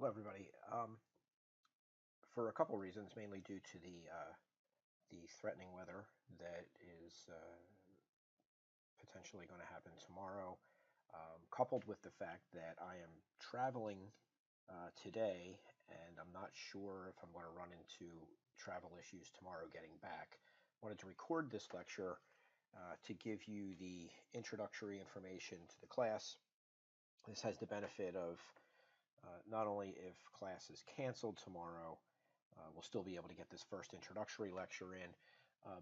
Hello, everybody. For a couple reasons, mainly due to the threatening weather that is potentially going to happen tomorrow, coupled with the fact that I am traveling today, and I'm not sure if I'm going to run into travel issues tomorrow getting back. I wanted to record this lecture to give you the introductory information to the class. This has the benefit of not only if class is canceled tomorrow, we'll still be able to get this first introductory lecture in,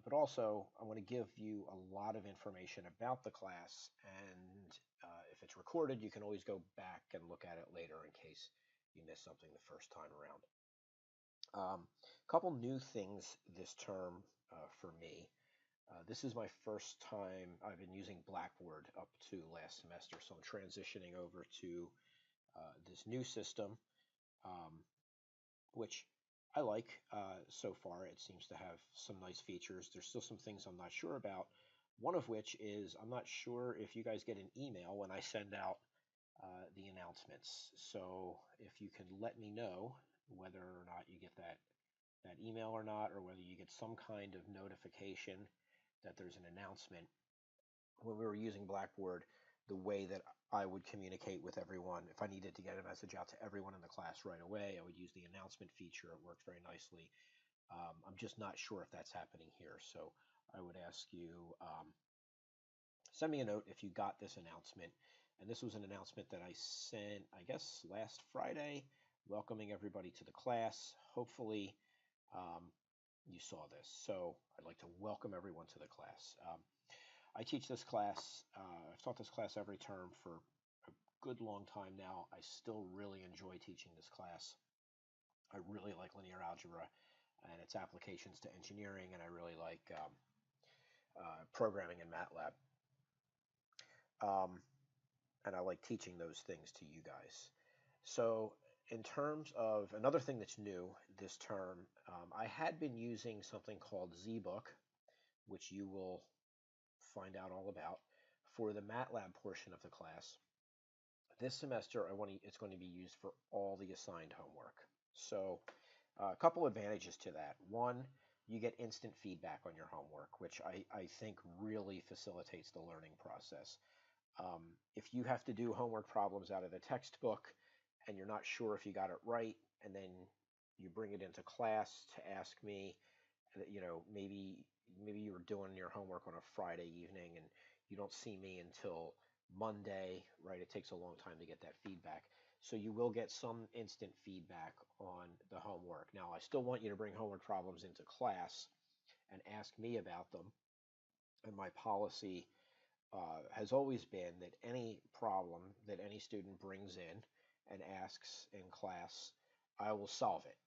but also I want to give you a lot of information about the class, and if it's recorded, you can always go back and look at it later in case you missed something the first time around. A couple new things this term for me. This is my first time I've been using Blackboard up to last semester, so I'm transitioning over to this new system, which I like so far. It seems to have some nice features. There's still some things I'm not sure about. One of which is I'm not sure if you guys get an email when I send out the announcements. So if you can let me know whether or not you get that email or not, or whether you get some kind of notification that there's an announcement. When we were using Blackboard, the way that I would communicate with everyone, if I needed to get a message out to everyone in the class right away, I would use the announcement feature. It worked very nicely. I'm just not sure if that's happening here, so I would ask you, send me a note if you got this announcement. And this was an announcement that I sent, I guess, last Friday, welcoming everybody to the class. Hopefully you saw this. So I'd like to welcome everyone to the class. I teach this class. I've taught this class every term for a good long time now. I still really enjoy teaching this class. I really like linear algebra and its applications to engineering, and I really like programming in MATLAB. And I like teaching those things to you guys. So in terms of another thing that's new this term, I had been using something called ZBook, which you will find out all about, for the MATLAB portion of the class. This semester, it's going to be used for all the assigned homework. So a couple advantages to that. One, you get instant feedback on your homework, which I think really facilitates the learning process. If you have to do homework problems out of the textbook and you're not sure if you got it right, and then you bring it into class to ask me, maybe you were doing your homework on a Friday evening and you don't see me until Monday, right? It takes a long time to get that feedback. So you will get some instant feedback on the homework. Now, I still want you to bring homework problems into class and ask me about them. And my policy has always been that any problem that any student brings in and asks in class, I will solve it,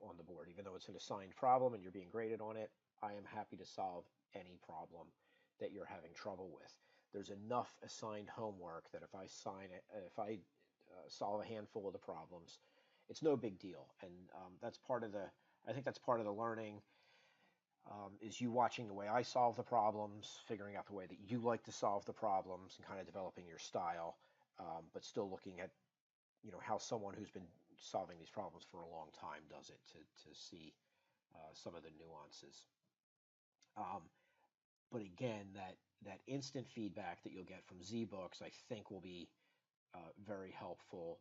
on the board. Even though it's an assigned problem and you're being graded on it, I am happy to solve any problem that you're having trouble with. There's enough assigned homework that if I solve a handful of the problems, it's no big deal. And I think that's part of the learning, is you watching the way I solve the problems, figuring out the way that you like to solve the problems, and kind of developing your style, but still looking at how someone who's been solving these problems for a long time does it, to see some of the nuances. But again, that instant feedback that you'll get from ZBooks, I think, will be very helpful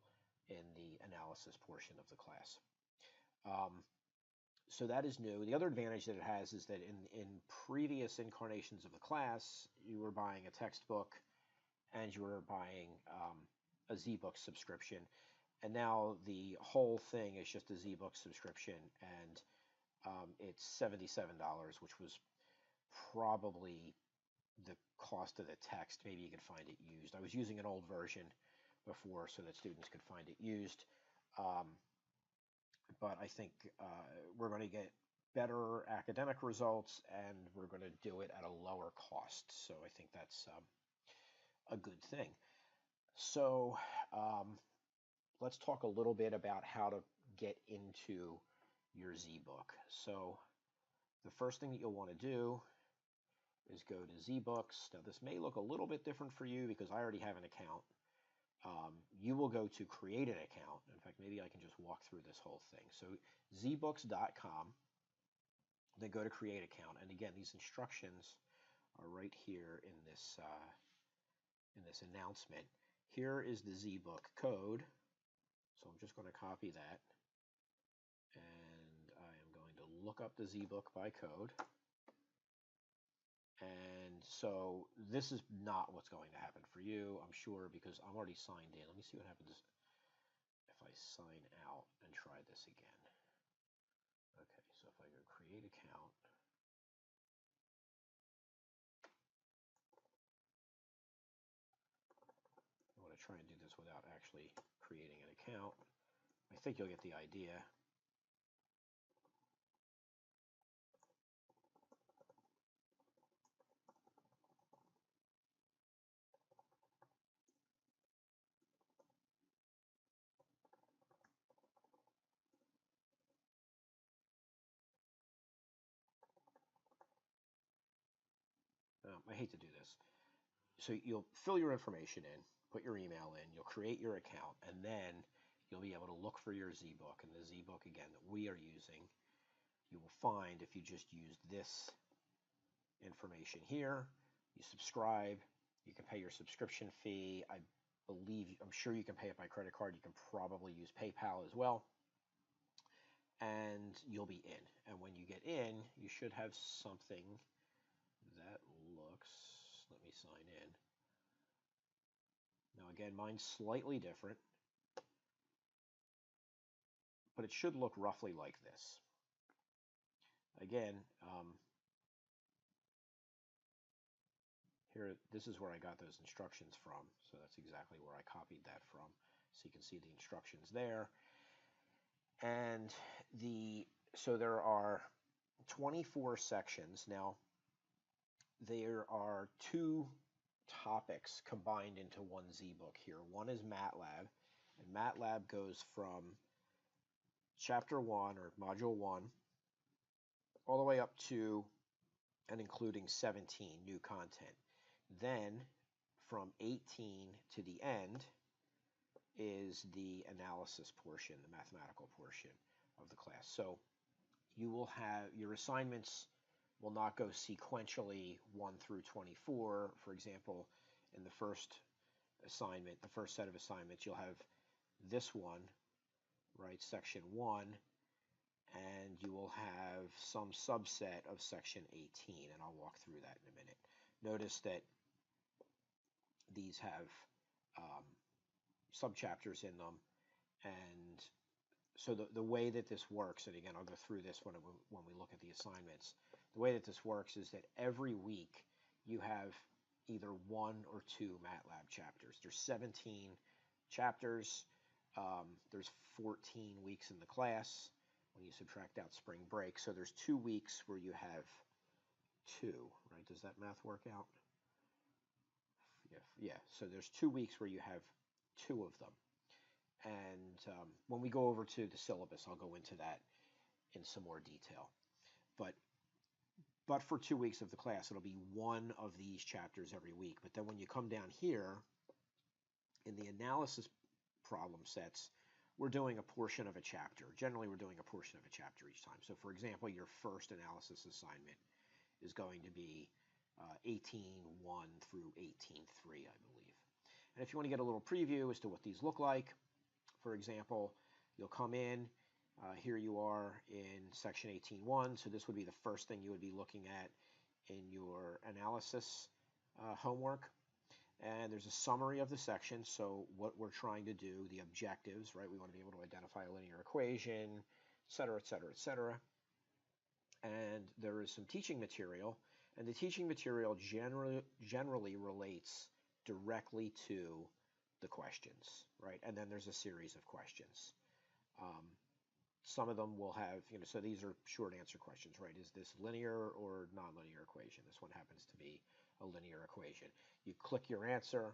in the analysis portion of the class. So that is new. The other advantage that it has is that in previous incarnations of the class, you were buying a textbook and you were buying a ZBook subscription. And now the whole thing is just a ZBook subscription, and it's $77, which was probably the cost of the text. Maybe you could find it used. I was using an old version before so that students could find it used. But I think we're going to get better academic results, and we're going to do it at a lower cost. So I think that's a good thing. So let's talk a little bit about how to get into your ZBook. So the first thing that you'll want to do is go to ZBooks. Now this may look a little bit different for you because I already have an account. you will go to create an account. In fact, maybe I can just walk through this whole thing. So zbooks.com, then go to create account. And again, these instructions are right here in this announcement. Here is the zbook code. So I'm just going to copy that. And I am going to look up the zbook by code. And so this is not what's going to happen for you, I'm sure, because I'm already signed in. Let me see what happens if I sign out and try this again. Okay, so if I go create account, I want to try and do this without actually creating an account. I think you'll get the idea. I hate to do this. So you'll fill your information in, put your email in, you'll create your account, and then you'll be able to look for your zbook. And the zbook, again, that we are using, you will find if you just use this information here, you subscribe, you can pay your subscription fee. I'm sure you can pay it by credit card. You can probably use PayPal as well. And you'll be in. And when you get in, you should have something that looks, let me sign in. Now again, mine's slightly different, but it should look roughly like this. Again, here, this is where I got those instructions from, so that's exactly where I copied that from. So you can see the instructions there. And so there are 24 sections. Now, there are two topics combined into one zbook here. One is MATLAB, and MATLAB goes from chapter 1 or module 1 all the way up to and including 17 new content. Then from 18 to the end is the analysis portion, the mathematical portion of the class. So you will have your assignments will not go sequentially 1 through 24. For example, in the first assignment, the first set of assignments, you'll have this one, right, section 1, and you will have some subset of section 18, and I'll walk through that in a minute. Notice that these have subchapters in them, and so the way that this works, and again, I'll go through this when we look at the assignments, the way that this works is that every week you have either 1 or 2 MATLAB chapters. There's 17 chapters. There's 14 weeks in the class when you subtract out spring break. So there's 2 weeks where you have 2, right? Does that math work out? Yeah. So there's 2 weeks where you have 2 of them. And when we go over to the syllabus, I'll go into that in some more detail. But for 2 weeks of the class, it'll be 1 of these chapters every week. But then when you come down here, in the analysis problem sets, we're doing a portion of a chapter. Generally, we're doing a portion of a chapter each time. So for example, your first analysis assignment is going to be 18.1 through 18.3, I believe. And if you want to get a little preview as to what these look like, for example, you'll come in, here you are in section 18.1, so this would be the first thing you would be looking at in your analysis homework. And there's a summary of the section, so what we're trying to do, the objectives, right? We want to be able to identify a linear equation, et cetera, et cetera, et cetera. And there is some teaching material, and the teaching material generally relates directly to the questions, right? And then there's a series of questions. Some of them will have, so these are short answer questions, right? Is this linear or nonlinear equation? This one happens to be a linear equation. You click your answer,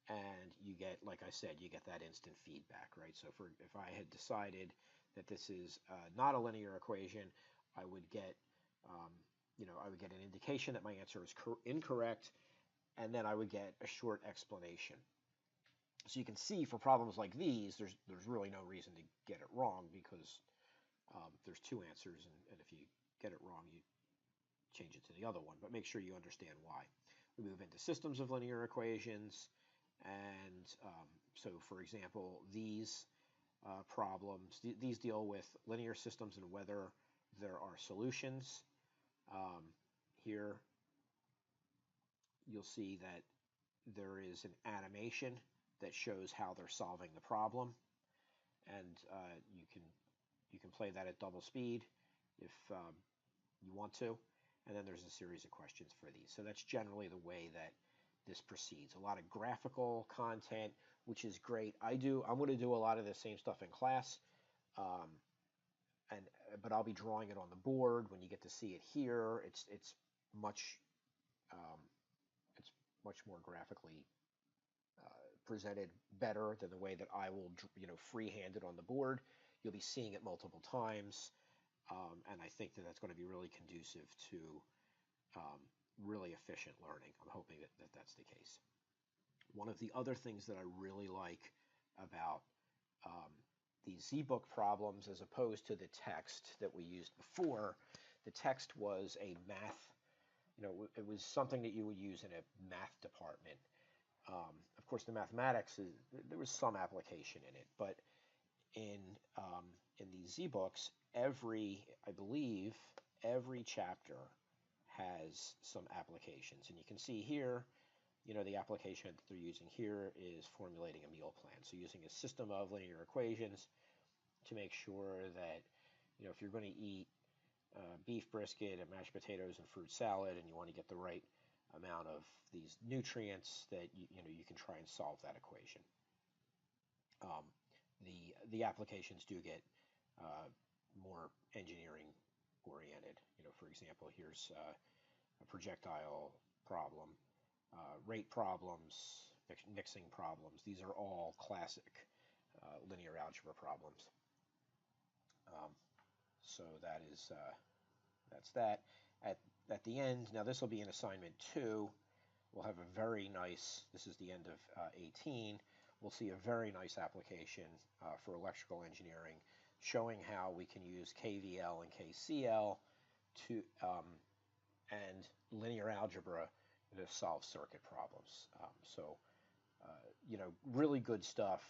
and you get, like I said, you get that instant feedback, right? So if I had decided that this is not a linear equation, I would get, I would get an indication that my answer is incorrect, and then I would get a short explanation. So you can see for problems like these, there's really no reason to get it wrong because there's two answers, and if you get it wrong, you change it to the other one. But make sure you understand why. We move into systems of linear equations, and so for example, these problems, these deal with linear systems and whether there are solutions. Here you'll see that there is an animation that shows how they're solving the problem, and you can play that at double speed if you want to, and then there's a series of questions for these. So that's generally the way that this proceeds. A lot of graphical content, which is great. I'm going to do a lot of the same stuff in class, but I'll be drawing it on the board. When you get to see it here, it's much more graphically presented better than the way that I will, freehand it on the board. You'll be seeing it multiple times, and I think that that's going to be really conducive to really efficient learning. I'm hoping that that's the case. One of the other things that I really like about these ZBook problems, as opposed to the text that we used before, the text was a math, it was something that you would use in a math department. Of course, the mathematics, there was some application in it, but in these ZBooks, I believe every chapter has some applications. And you can see here, the application that they're using here is formulating a meal plan. So using a system of linear equations to make sure that, if you're going to eat beef brisket and mashed potatoes and fruit salad, and you want to get the right amount of these nutrients, that you can try and solve that equation. The applications do get more engineering oriented. For example, here's a projectile problem, rate problems, mixing problems. These are all classic linear algebra problems. So that's that. At the end, now this will be in assignment 2. We'll have a very nice, this is the end of 18, we'll see a very nice application for electrical engineering showing how we can use KVL and KCL and linear algebra to solve circuit problems. Really good stuff,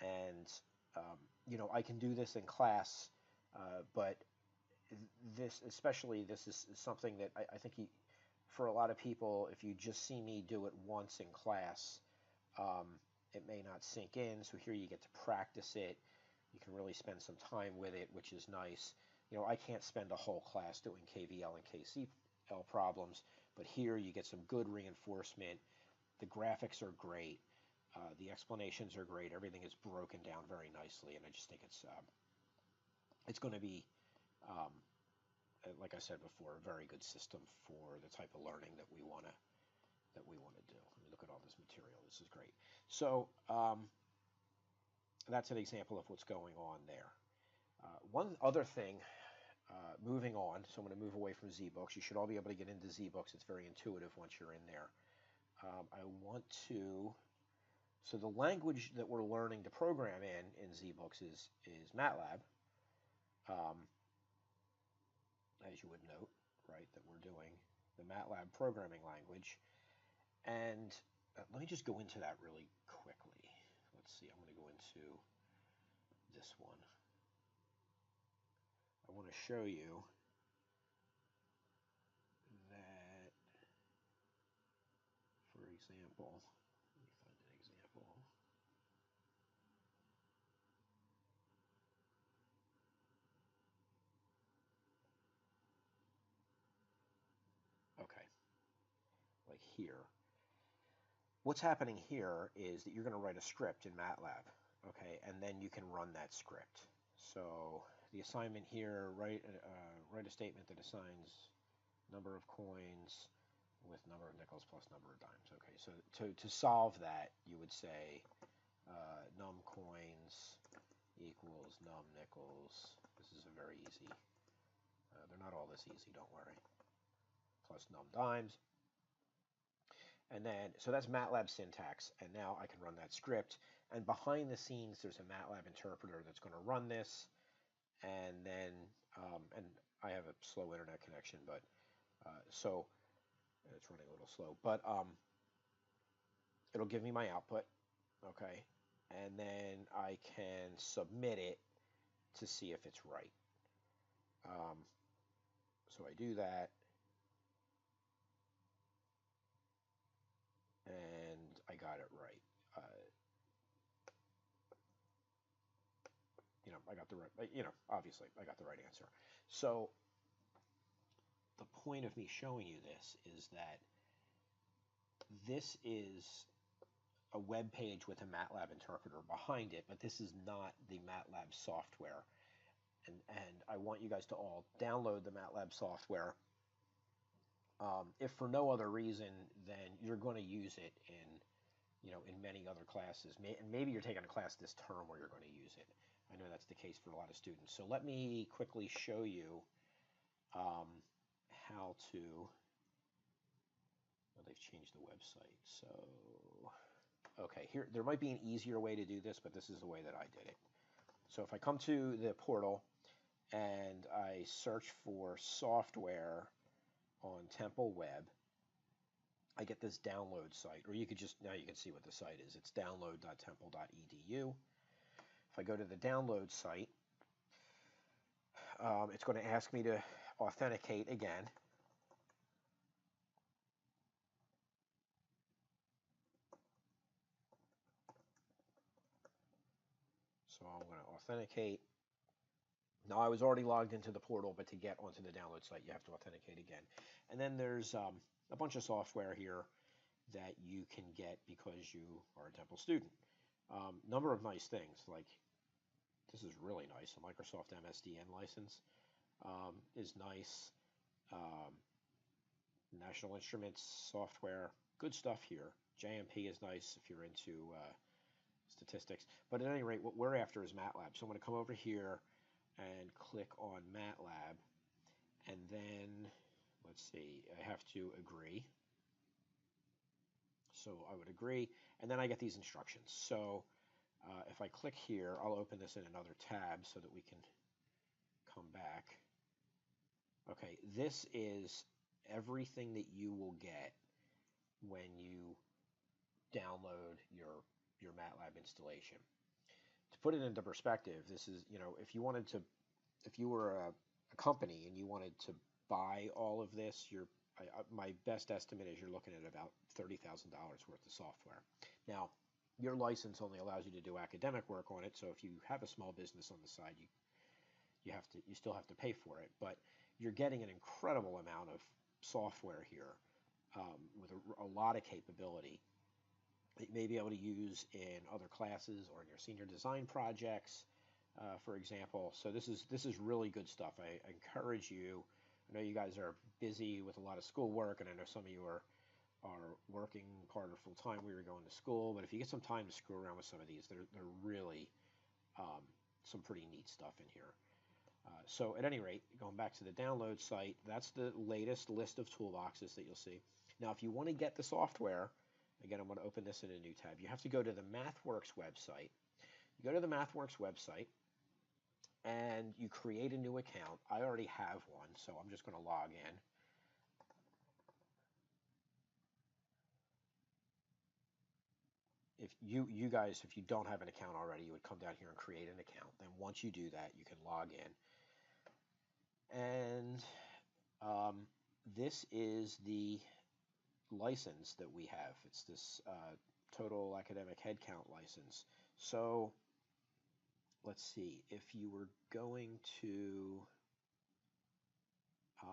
and I can do this in class, but this is something that I think for a lot of people, if you just see me do it once in class, it may not sink in. So here you get to practice it. You can really spend some time with it, which is nice. I can't spend a whole class doing KVL and KCL problems, but here you get some good reinforcement. The graphics are great. The explanations are great. Everything is broken down very nicely, and I just think it's going to be, like I said before, a very good system for the type of learning that we want to do. Let me look at all this material. This is great. So that's an example of what's going on there. One other thing, moving on, so I'm going to move away from ZBooks. You should all be able to get into ZBooks. It's very intuitive once you're in there. So the language that we're learning to program in ZBooks is MATLAB, as you would note, right, that we're doing the MATLAB programming language. And let me just go into that really quickly. Let's see, I'm going to go into this one. I want to show you that, for example, let me find an example. Okay, like here. What's happening here is that you're going to write a script in MATLAB, okay, and then you can run that script. So the assignment here, write a statement that assigns number of coins with number of nickels plus number of dimes. Okay, so to solve that, you would say num coins equals num nickels. This is a very easy, they're not all this easy, don't worry, plus num dimes. And then, so that's MATLAB syntax, and now I can run that script. And behind the scenes, there's a MATLAB interpreter that's going to run this. And then, and I have a slow internet connection, but so it's running a little slow. But it'll give me my output, okay? And then I can submit it to see if it's right. So I do that, and I got it right. I got the right, obviously I got the right answer. So the point of me showing you this is that this is a web page with a MATLAB interpreter behind it, but this is not the MATLAB software. And I want you guys to all download the MATLAB software. If for no other reason, then you're going to use it in many other classes. And maybe you're taking a class this term where you're going to use it. I know that's the case for a lot of students. So let me quickly show you how to. Well, they've changed the website. So, okay, here there might be an easier way to do this, but this is the way that I did it. So if I come to the portal and I search for software on Temple Web, I get this download site, or you could just, now you can see what the site is. It's download.temple.edu. If I go to the download site, it's going to ask me to authenticate again. So I'm going to authenticate. Now I was already logged into the portal, but to get onto the download site, you have to authenticate again. And then there's a bunch of software here that you can get because you are a Temple student. Number of nice things, like this is really nice. A Microsoft MSDN license is nice. National Instruments software, good stuff here. JMP is nice if you're into statistics. But at any rate, what we're after is MATLAB. So I'm going to come over here and click on MATLAB. And then, let's see, I have to agree. So I would agree. And then I get these instructions. So if I click here, I'll open this in another tab so that we can come back. Okay, this is everything that you will get when you download your MATLAB installation. To put it into perspective, this is, if you were a company and you wanted to buy all of this, my best estimate is you're looking at about $30,000 worth of software. Now, your license only allows you to do academic work on it, so if you have a small business on the side, you still have to pay for it, but you're getting an incredible amount of software here with a lot of capability that you may be able to use in other classes or in your senior design projects, for example. So this is really good stuff. I encourage you. I know you guys are busy with a lot of schoolwork, and I know some of you are working part or full time. We were going to school, but if you get some time to screw around with some of these, they're really some pretty neat stuff in here. So at any rate, going back to the download site, that's the latest list of toolboxes that you'll see. Now, if you want to get the software, again, I'm going to open this in a new tab. You have to go to the MathWorks website. You go to the MathWorks website, and you create a new account. I already have one, so I'm just going to log in. If you guys, if you don't have an account already, you would come down here and create an account. Then once you do that, you can log in. And this is the license that we have. It's this total academic headcount license. So let's see, if you were going to, there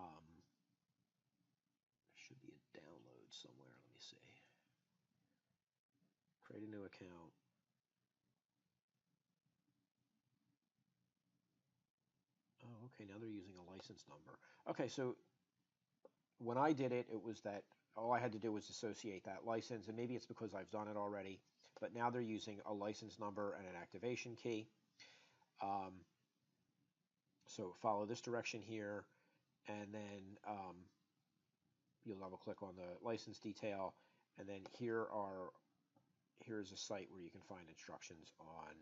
should be a download somewhere. Let me see. Create a new account. Oh, okay, now they're using a license number. Okay, so when I did it, it was that all I had to do was associate that license, and maybe it's because I've done it already, but now they're using a license number and an activation key. So follow this direction here, and then you'll double click on the license detail, And then here's a site where you can find instructions on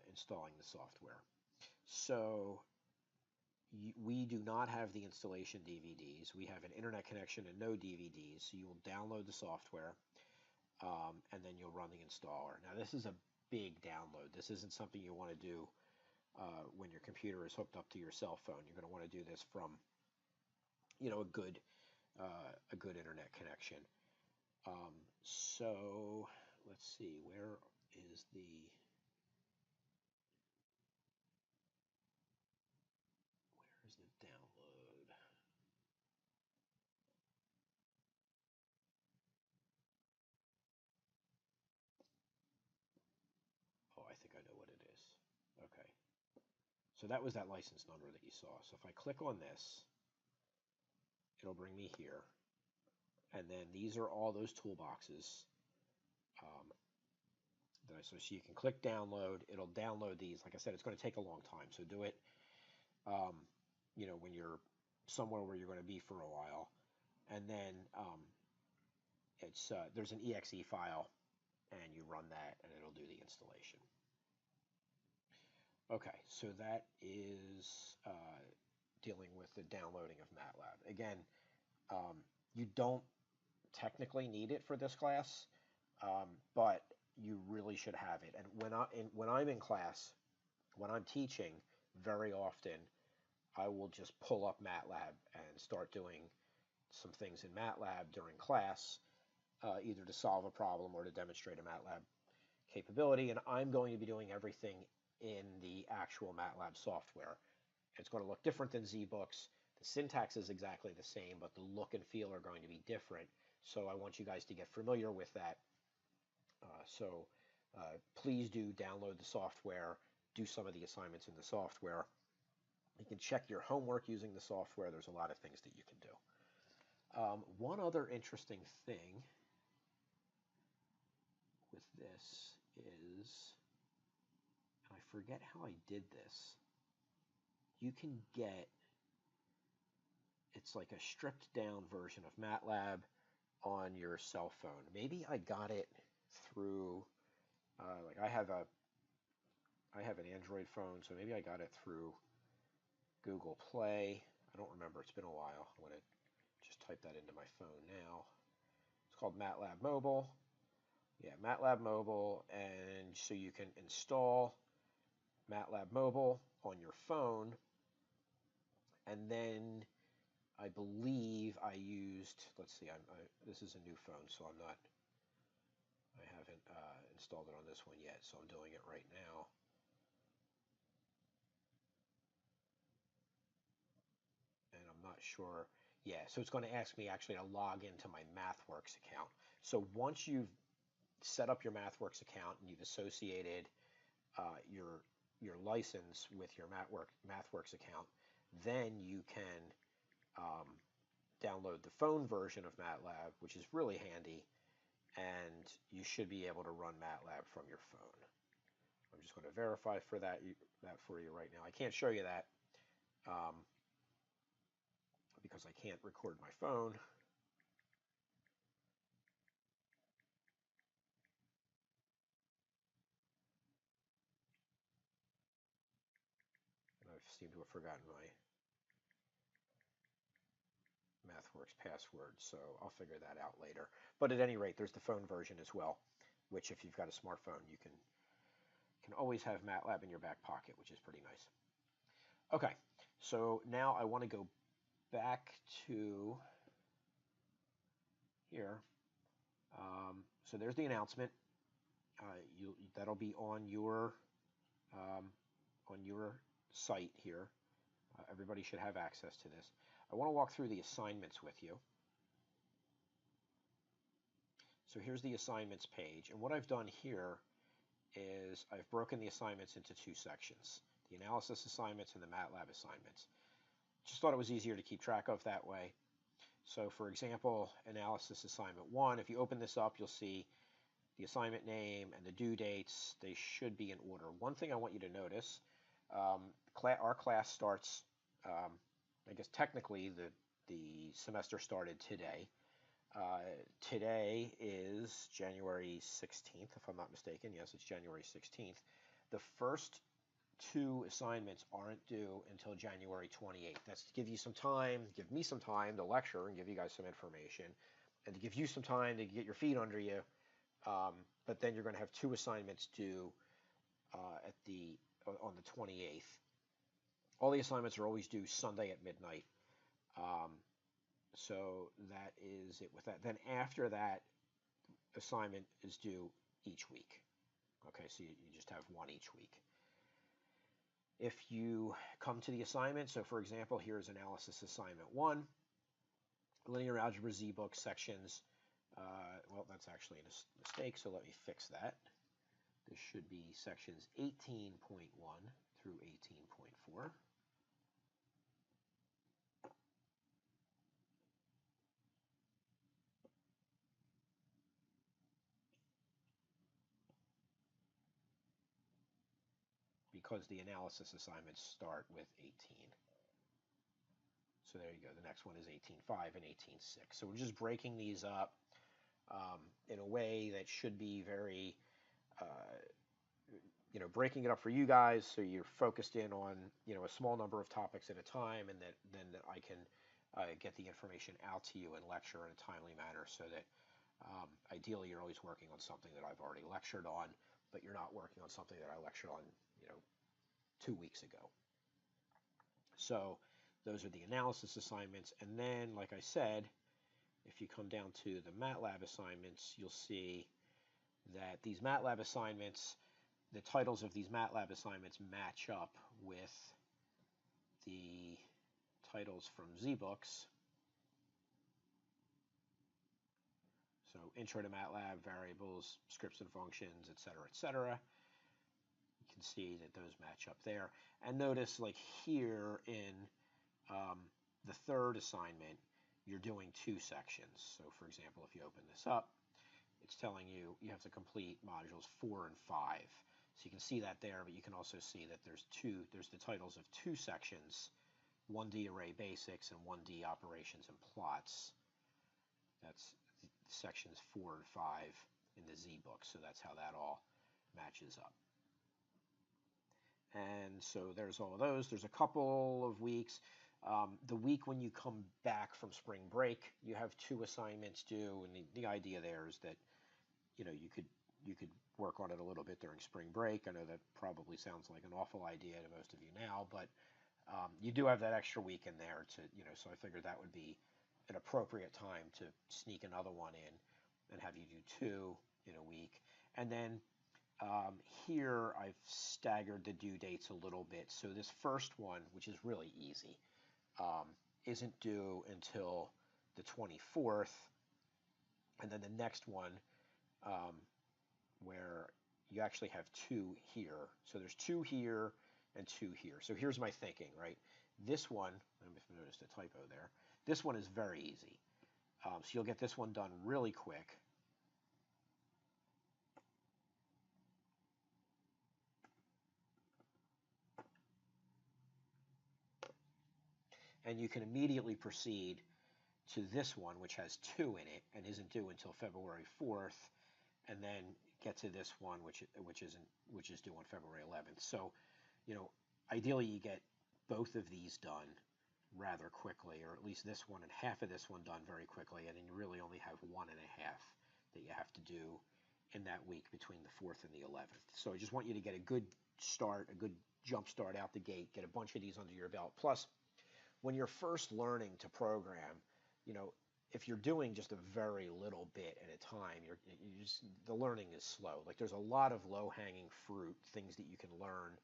installing the software. So we do not have the installation DVDs. We have an internet connection and no DVDs. So you will download the software, and then you'll run the installer. Now this is a big download. This isn't something you want to do when your computer is hooked up to your cell phone. You're going to want to do this from, a good internet connection. So let's see, where is the download? Oh, I think I know what it is. Okay. So that was that license number that you saw. So if I click on this, it'll bring me here. And then these are all those toolboxes. So you can click download. It'll download these. Like I said, it's going to take a long time. So do it, when you're somewhere where you're going to be for a while. And then there's an exe file, and you run that, and it'll do the installation. Okay, so that is dealing with the downloading of MATLAB. Again, you don't technically need it for this class, but you really should have it. And when I'm in class, when I'm teaching, very often I will just pull up MATLAB and start doing some things in MATLAB during class, either to solve a problem or to demonstrate a MATLAB capability. And I'm going to be doing everything in the actual MATLAB software. It's going to look different than ZBooks. The syntax is exactly the same, but the look and feel are going to be different. So I want you guys to get familiar with that. Please do download the software, do some of the assignments in the software. You can check your homework using the software. There's a lot of things that you can do. One other interesting thing with this is, and I forget how I did this, you can get, it's like a stripped down version of MATLAB on your cell phone. Maybe I got it through, like I have an Android phone, so maybe I got it through Google Play. I don't remember. It's been a while. I'm going to just type that into my phone now. It's called MATLAB Mobile. Yeah, MATLAB Mobile, and so you can install MATLAB Mobile on your phone, and then I believe I used, let's see, this is a new phone, so I haven't installed it on this one yet, so I'm doing it right now. And I'm not sure, yeah, so it's going to ask me actually to log into my MathWorks account. So once you've set up your MathWorks account and you've associated your license with your MathWorks account, then you can download the phone version of MATLAB, which is really handy, and you should be able to run MATLAB from your phone. I'm just going to verify for that for you right now. I can't show you that because I can't record my phone. And I seem to have forgotten my MathWorks password, so I'll figure that out later. But at any rate, there's the phone version as well, which if you've got a smartphone, you can always have MATLAB in your back pocket, which is pretty nice. Okay, so now I want to go back to here. So there's the announcement. That'll be on your site here. Everybody should have access to this. I want to walk through the assignments with you. So here's the assignments page, and what I've done here is I've broken the assignments into two sections, the analysis assignments and the MATLAB assignments. Just thought it was easier to keep track of that way. So for example, analysis assignment 1, if you open this up, you'll see the assignment name and the due dates. They should be in order. One thing I want you to notice, our class starts, I guess technically the semester started today, Today is January 16th, if I'm not mistaken. Yes, it's January 16th. The first two assignments aren't due until January 28th. That's to give you some time, give me some time to lecture and give you guys some information, and to give you some time to get your feet under you. But then you're going to have two assignments due on the 28th. All the assignments are always due Sunday at midnight. So that is it with that. Then after that, assignment is due each week. Okay, so you just have one each week. If you come to the assignment, so for example, here's Analysis Assignment 1, Linear Algebra Z-Book sections, well, that's actually a mistake, so let me fix that. This should be sections 18.1 through 18.4. Because the analysis assignments start with 18. So there you go. The next one is 18.5 and 18.6. So we're just breaking these up in a way that should be very, breaking it up for you guys so you're focused in on, a small number of topics at a time, and then I can get the information out to you and lecture in a timely manner so that ideally you're always working on something that I've already lectured on, but you're not working on something that I lectured on, 2 weeks ago. So those are the analysis assignments. And then, like I said, if you come down to the MATLAB assignments, you'll see that these MATLAB assignments, the titles of these MATLAB assignments match up with the titles from Z-Books. So Intro to MATLAB, variables, scripts and functions, etc., etc. You can see that those match up there. And notice, like here in the third assignment, you're doing two sections. So for example, if you open this up, it's telling you you have to complete modules 4 and 5. So you can see that there, but you can also see that there's the titles of two sections, 1D array basics and 1D operations and plots. That's sections 4 and 5 in the Z book. So that's how that all matches up. And so there's all of those. There's a couple of weeks. The week when you come back from spring break, you have two assignments due, and the idea there is that you could work on it a little bit during spring break. I know that probably sounds like an awful idea to most of you now, but you do have that extra week in there to so I figured that would be an appropriate time to sneak another one in and have you do two in a week. And then here I've staggered the due dates a little bit. So this first one, which is really easy, isn't due until the 24th, and then the next one where you actually have two here. So there's two here and two here. So here's my thinking, right? This one, I don't know if you noticed a typo there, this one is very easy. So you'll get this one done really quick. And you can immediately proceed to this one, which has 2 in it and isn't due until February 4th, and then get to this one, which is due on February 11th. So, ideally you get both of these done rather quickly, or at least this one and half of this one done very quickly, and then you really only have 1 1/2 that you have to do in that week between the 4th and the 11th. So I just want you to get a good start, a good jump start out the gate, get a bunch of these under your belt. Plus, when you're first learning to program, if you're doing just a very little bit at a time, the learning is slow. Like there's a lot of low-hanging fruit, things that you can learn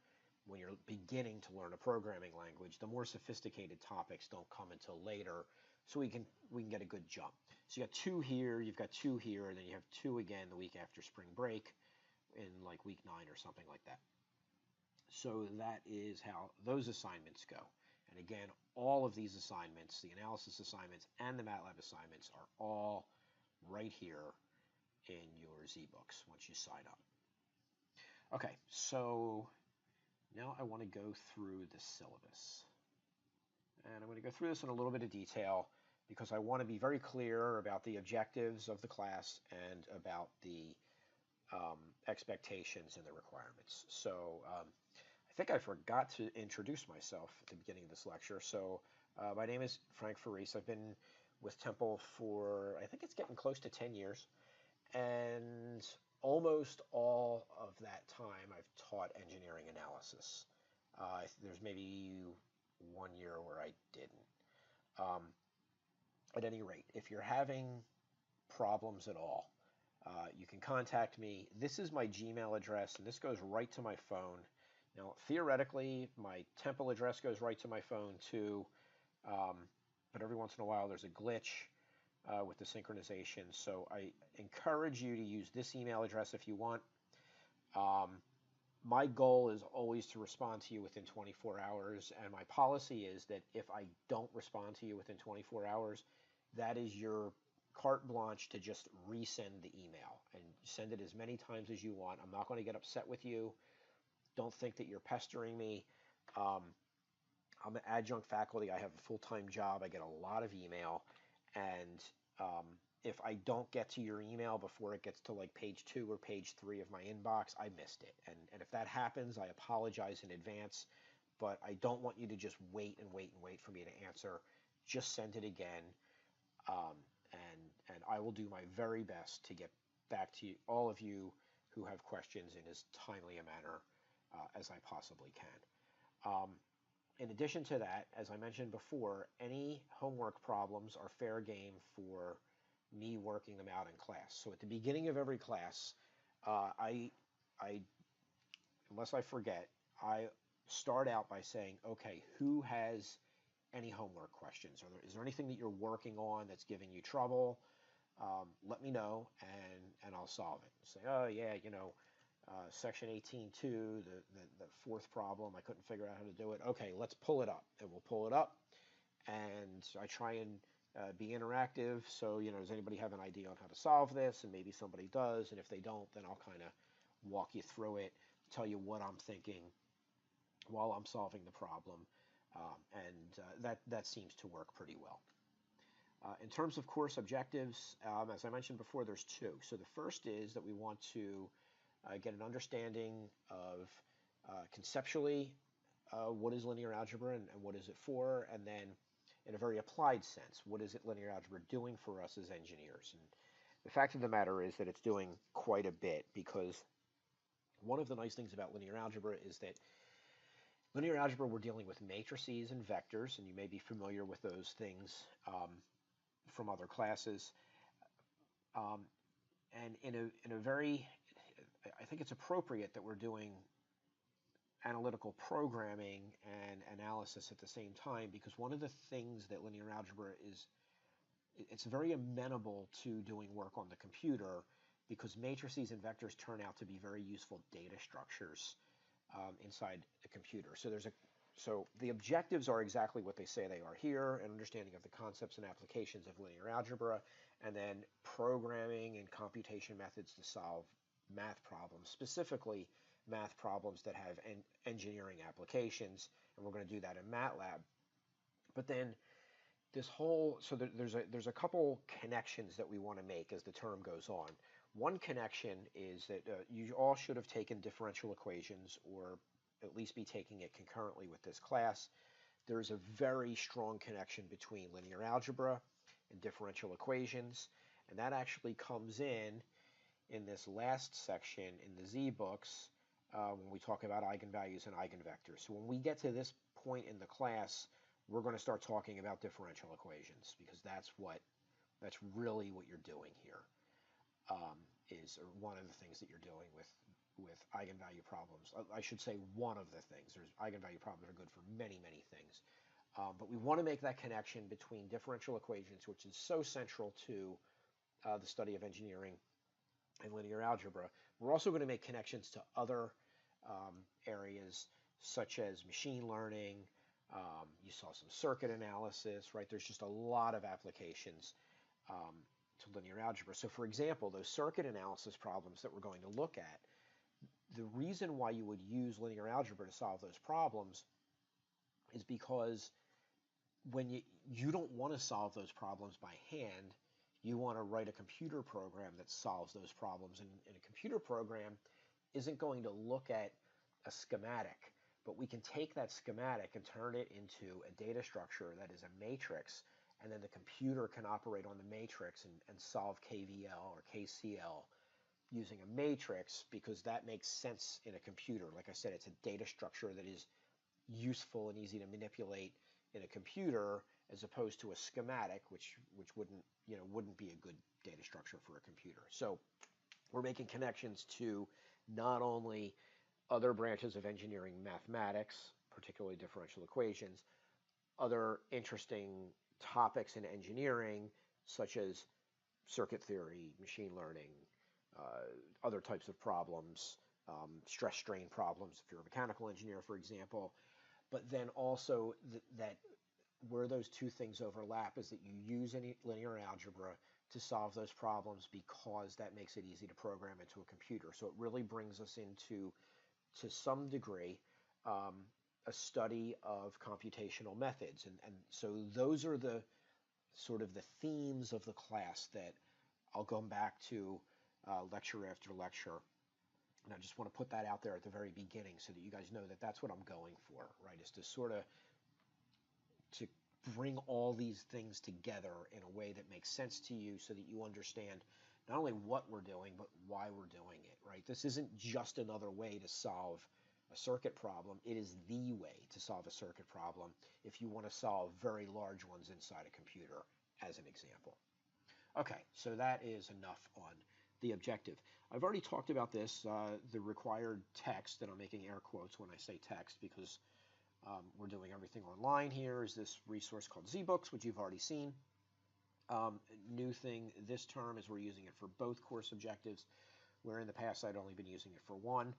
when you're beginning to learn a programming language. The more sophisticated topics don't come until later, so we can get a good jump. So you got 2 here, you've got 2 here, and then you have 2 again the week after spring break in like week 9 or something like that. So that is how those assignments go. And again, all of these assignments, the analysis assignments and the MATLAB assignments, are all right here in your Z-Books once you sign up. Okay, so now I want to go through the syllabus. And I'm going to go through this in a little bit of detail because I want to be very clear about the objectives of the class and about the expectations and the requirements. So I think I forgot to introduce myself at the beginning of this lecture. So my name is Frank Faris. I've been with Temple for, I think it's getting close to 10 years. And almost all of that time I've taught engineering analysis. There's maybe 1 year where I didn't. Um, at any rate, if you're having problems at all, you can contact me. This is my Gmail address, and this goes right to my phone. Now, theoretically, my Temple address goes right to my phone too, but every once in a while there's a glitch with the synchronization. So I encourage you to use this email address if you want. My goal is always to respond to you within 24 hours, and my policy is that if I don't respond to you within 24 hours, that is your carte blanche to just resend the email and send it as many times as you want. I'm not going to get upset with you. Don't think that you're pestering me. I'm an adjunct faculty. I have a full-time job. I get a lot of email, and if I don't get to your email before it gets to like page 2 or page 3 of my inbox, I missed it. And if that happens, I apologize in advance, but I don't want you to just wait and wait and wait for me to answer. Just send it again, and I will do my very best to get back to you, all of you who have questions in as timely a manner as I possibly can. In addition to that, as I mentioned before, any homework problems are fair game for me working them out in class. So at the beginning of every class, I unless I forget, I start out by saying, okay, who has any homework questions? Is there anything that you're working on that's giving you trouble? Let me know, and I'll solve it. Say, oh yeah, section 18.2, the fourth problem, I couldn't figure out how to do it. Okay, let's pull it up, and we'll pull it up. And I try and be interactive. So, does anybody have an idea on how to solve this? And maybe somebody does, and if they don't, then I'll kind of walk you through it, tell you what I'm thinking while I'm solving the problem, and that seems to work pretty well. In terms of course objectives, as I mentioned before, there's two. So the first is that we want to get an understanding of conceptually what is linear algebra and what is it for, and then in a very applied sense, what is it linear algebra doing for us as engineers? And the fact of the matter is that it's doing quite a bit, because one of the nice things about linear algebra is that linear algebra, we're dealing with matrices and vectors, and you may be familiar with those things from other classes. And in a very, I think it's appropriate that we're doing analytical programming and analysis at the same time, because one of the things that linear algebra is, it's very amenable to doing work on the computer, because matrices and vectors turn out to be very useful data structures inside the computer. So the objectives are exactly what they say they are here: an understanding of the concepts and applications of linear algebra, and then programming and computation methods to solve math problems, specifically math problems that have engineering applications, and we're going to do that in MATLAB. But then there's a couple connections that we want to make as the term goes on. One connection is that you all should have taken differential equations, or at least be taking it concurrently with this class. There is a very strong connection between linear algebra and differential equations, and that actually comes in this last section in the Z books when we talk about eigenvalues and eigenvectors. So when we get to this point in the class, we're going to start talking about differential equations, because that's really what you're doing here. Is one of the things that you're doing with eigenvalue problems. I should say one of the things. There's eigenvalue problems are good for many, many things. But we want to make that connection between differential equations, which is so central to the study of engineering and linear algebra. We're also going to make connections to other areas, such as machine learning. You saw some circuit analysis, right? There's just a lot of applications to linear algebra. So for example, those circuit analysis problems that we're going to look at, the reason why you would use linear algebra to solve those problems is because when you don't want to solve those problems by hand, you want to write a computer program that solves those problems. And a computer program isn't going to look at a schematic, but we can take that schematic and turn it into a data structure that is a matrix, and then the computer can operate on the matrix and solve KVL or KCL using a matrix, because that makes sense in a computer. Like I said, it's a data structure that is useful and easy to manipulate in a computer, as opposed to a schematic, which wouldn't be a good data structure for a computer. So we're making connections to not only other branches of engineering mathematics, particularly differential equations, other interesting topics in engineering, such as circuit theory, machine learning, other types of problems, stress-strain problems, if you're a mechanical engineer, for example. But then also that where those two things overlap is that you use any linear algebra to solve those problems, because that makes it easy to program into a computer. So it really brings us into, to some degree, a study of computational methods. And so those are the sort of the themes of the class that I'll go back to lecture after lecture. And I just want to put that out there at the very beginning so that you guys know that that's what I'm going for, right? Is to sort of to bring all these things together in a way that makes sense to you, so that you understand not only what we're doing, but why we're doing it, right? This isn't just another way to solve a circuit problem. It is the way to solve a circuit problem if you want to solve very large ones inside a computer, as an example. Okay, so that is enough on the objective. I've already talked about this, the required text, and I'm making air quotes when I say text, because we're doing everything online here, is this resource called ZBooks, which you've already seen. New thing this term is we're using it for both course objectives, where in the past I'd only been using it for one.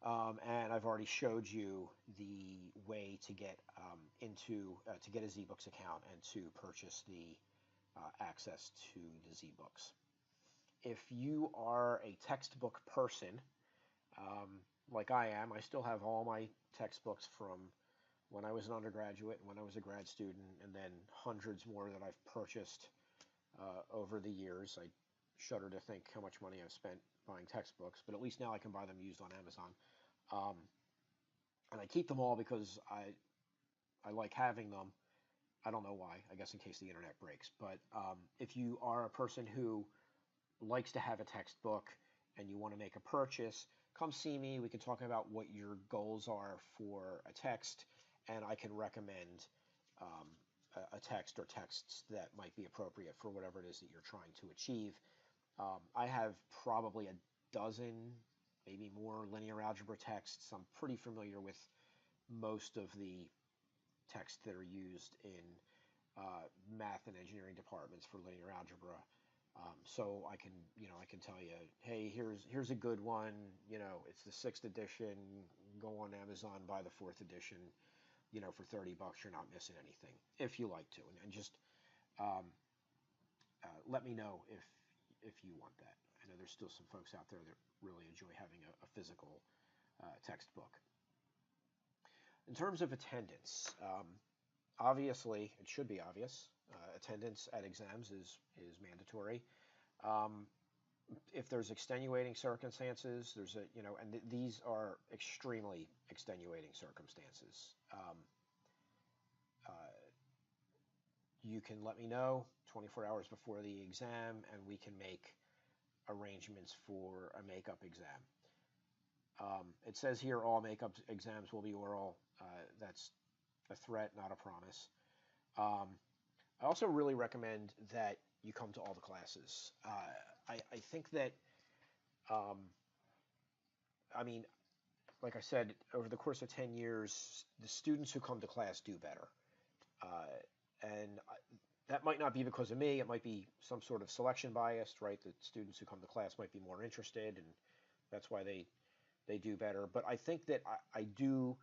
And I've already showed you the way to get to get a ZBooks account and to purchase the access to the ZBooks. If you are a textbook person, like I am, I still have all my textbooks from when I was an undergraduate and when I was a grad student, and then hundreds more that I've purchased over the years. I shudder to think how much money I've spent buying textbooks, but at least now I can buy them used on Amazon. And I keep them all because I like having them. I don't know why, I guess in case the internet breaks. But if you are a person who likes to have a textbook and you want to make a purchase, come see me. We can talk about what your goals are for a text, and I can recommend a text or texts that might be appropriate for whatever it is that you're trying to achieve. I have probably a dozen, maybe more, linear algebra texts. I'm pretty familiar with most of the texts that are used in math and engineering departments for linear algebra. So I can tell you, hey, here's a good one. It's the 6th edition. Go on Amazon, buy the 4th edition. For $30, you're not missing anything, if you like to. And just let me know if you want that. I know there's still some folks out there that really enjoy having a physical textbook. In terms of attendance, obviously, it should be obvious. Attendance at exams is mandatory. If there's extenuating circumstances, and these are extremely extenuating circumstances. You can let me know 24 hours before the exam, and we can make arrangements for a makeup exam. It says here all makeup exams will be oral. That's a threat, not a promise. I also really recommend that you come to all the classes. I think that, like I said, over the course of 10 years, the students who come to class do better. And that might not be because of me. It might be some sort of selection bias, right? The students who come to class might be more interested, and that's why they do better. But I think that I do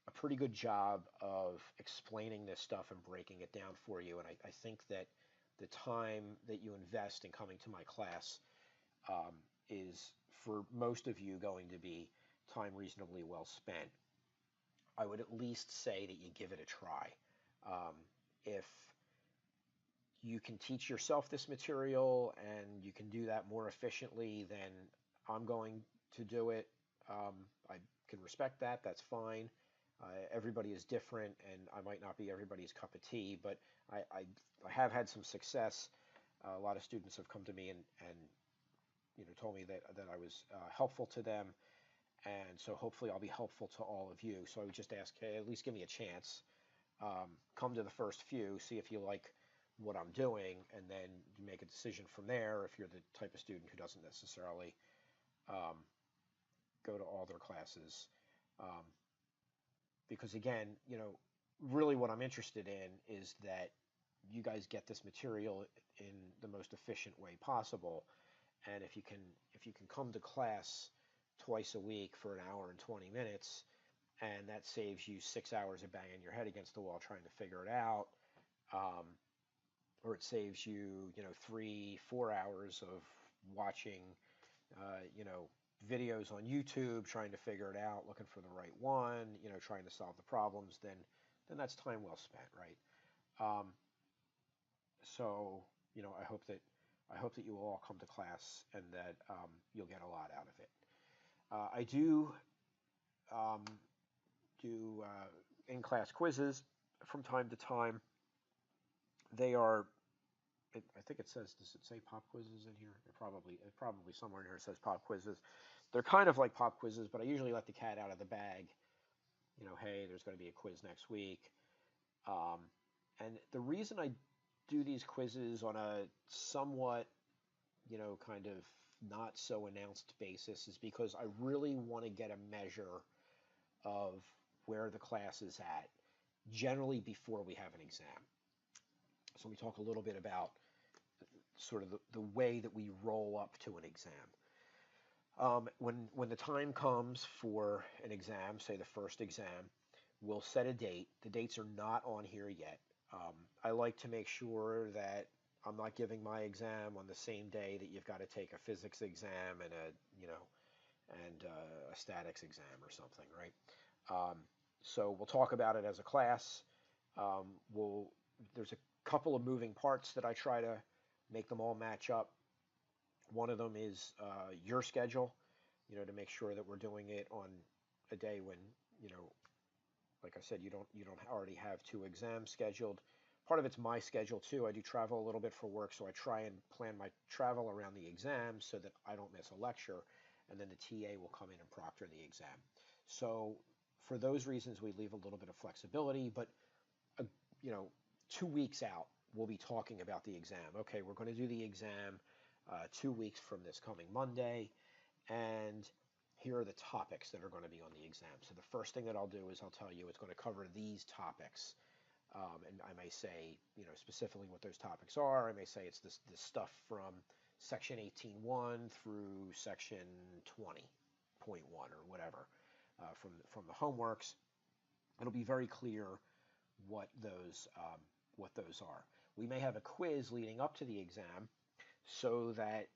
a pretty good job of explaining this stuff and breaking it down for you. And I think that the time that you invest in coming to my class is, for most of you, going to be time reasonably well spent. I would at least say that you give it a try. if you can teach yourself this material and you can do that more efficiently, then I'm going to do it. I can respect that. That's fine. Everybody is different, and I might not be everybody's cup of tea, but I have had some success. A lot of students have come to me and told me that I was helpful to them, and so hopefully I'll be helpful to all of you. So I would just ask, hey, at least give me a chance. Come to the first few, see if you like what I'm doing, and then make a decision from there if you're the type of student who doesn't necessarily go to all their classes. Because again, really what I'm interested in is that you guys get this material in the most efficient way possible. And if you can come to class twice a week for an hour and 20 minutes, and that saves you 6 hours of banging your head against the wall trying to figure it out, or it saves you, 3-4 hours of watching, videos on YouTube, trying to figure it out, looking for the right one, trying to solve the problems, then that's time well spent, right? So, I hope that you will all come to class and that you'll get a lot out of it. I do in-class quizzes from time to time. They are, I think it says, does it say pop quizzes in here? It probably somewhere in here it says pop quizzes. They're kind of like pop quizzes, but I usually let the cat out of the bag. Hey, there's going to be a quiz next week. And the reason I do these quizzes on a somewhat, kind of not so announced basis is because I really want to get a measure of where the class is at, generally before we have an exam. So we talk a little bit about sort of the way that we roll up to an exam. When the time comes for an exam, say the first exam, we'll set a date. The dates are not on here yet. I like to make sure that I'm not giving my exam on the same day that you've got to take a physics exam and a statics exam or something, right? So we'll talk about it as a class. There's a couple of moving parts that I try to make them all match up. One of them is your schedule, to make sure that we're doing it on a day when, like I said, you don't already have 2 exams scheduled. Part of it's my schedule too. I do travel a little bit for work, so I try and plan my travel around the exam so that I don't miss a lecture, and then the TA will come in and proctor the exam. So for those reasons, we leave a little bit of flexibility, but 2 weeks out, we'll be talking about the exam. Okay, we're going to do the exam 2 weeks from this coming Monday, and here are the topics that are going to be on the exam. So the first thing that I'll do is I'll tell you it's going to cover these topics. And I may say, specifically what those topics are. I may say it's this stuff from section 18.1 through section 20.1 or whatever from the homeworks. It'll be very clear what those are. We may have a quiz leading up to the exam so that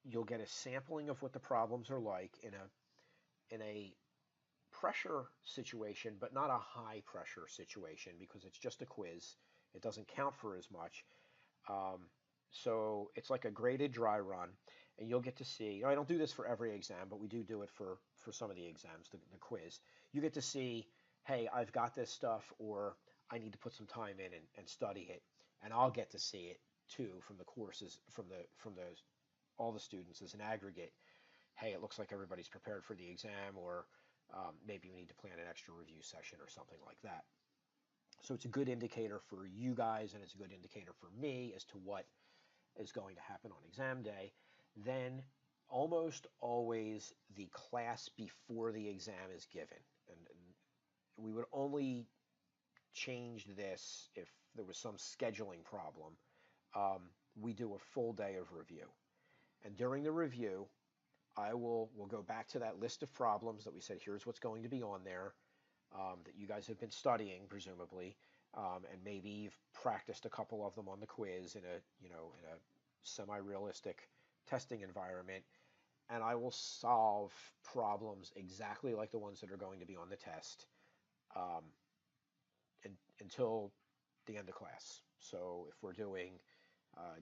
you'll get a sampling of what the problems are like in a pressure situation, but not a high pressure situation, because it's just a quiz. It doesn't count for as much. So it's like a graded dry run, and you'll get to see, I don't do this for every exam, but we do it for some of the exams, the quiz. You get to see, hey, I've got this stuff, or I need to put some time in and study it, and I'll get to see it too from the courses, from all the students as an aggregate. Hey, it looks like everybody's prepared for the exam, or maybe we need to plan an extra review session or something like that. So it's a good indicator for you guys, and it's a good indicator for me as to what is going to happen on exam day. Then almost always the class before the exam is given. And we would only change this if there was some scheduling problem. We do a full day of review. And during the review, we'll go back to that list of problems that we said, here's what's going to be on there, that you guys have been studying, presumably, and maybe you've practiced a couple of them on the quiz in a semi-realistic testing environment, and I will solve problems exactly like the ones that are going to be on the test until the end of class. So if we're doing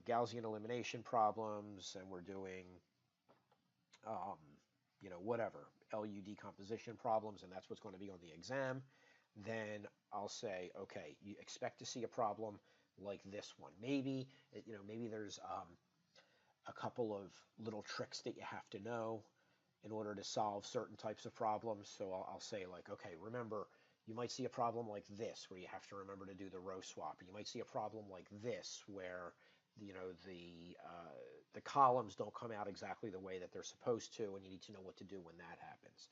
Gaussian elimination problems and we're doing, um, whatever, LU decomposition problems, and that's what's going to be on the exam, then I'll say, okay, you expect to see a problem like this one. Maybe, maybe there's a couple of little tricks that you have to know in order to solve certain types of problems. So I'll say like, okay, remember, you might see a problem like this where you have to remember to do the row swap. You might see a problem like this where the columns don't come out exactly the way that they're supposed to, and you need to know what to do when that happens.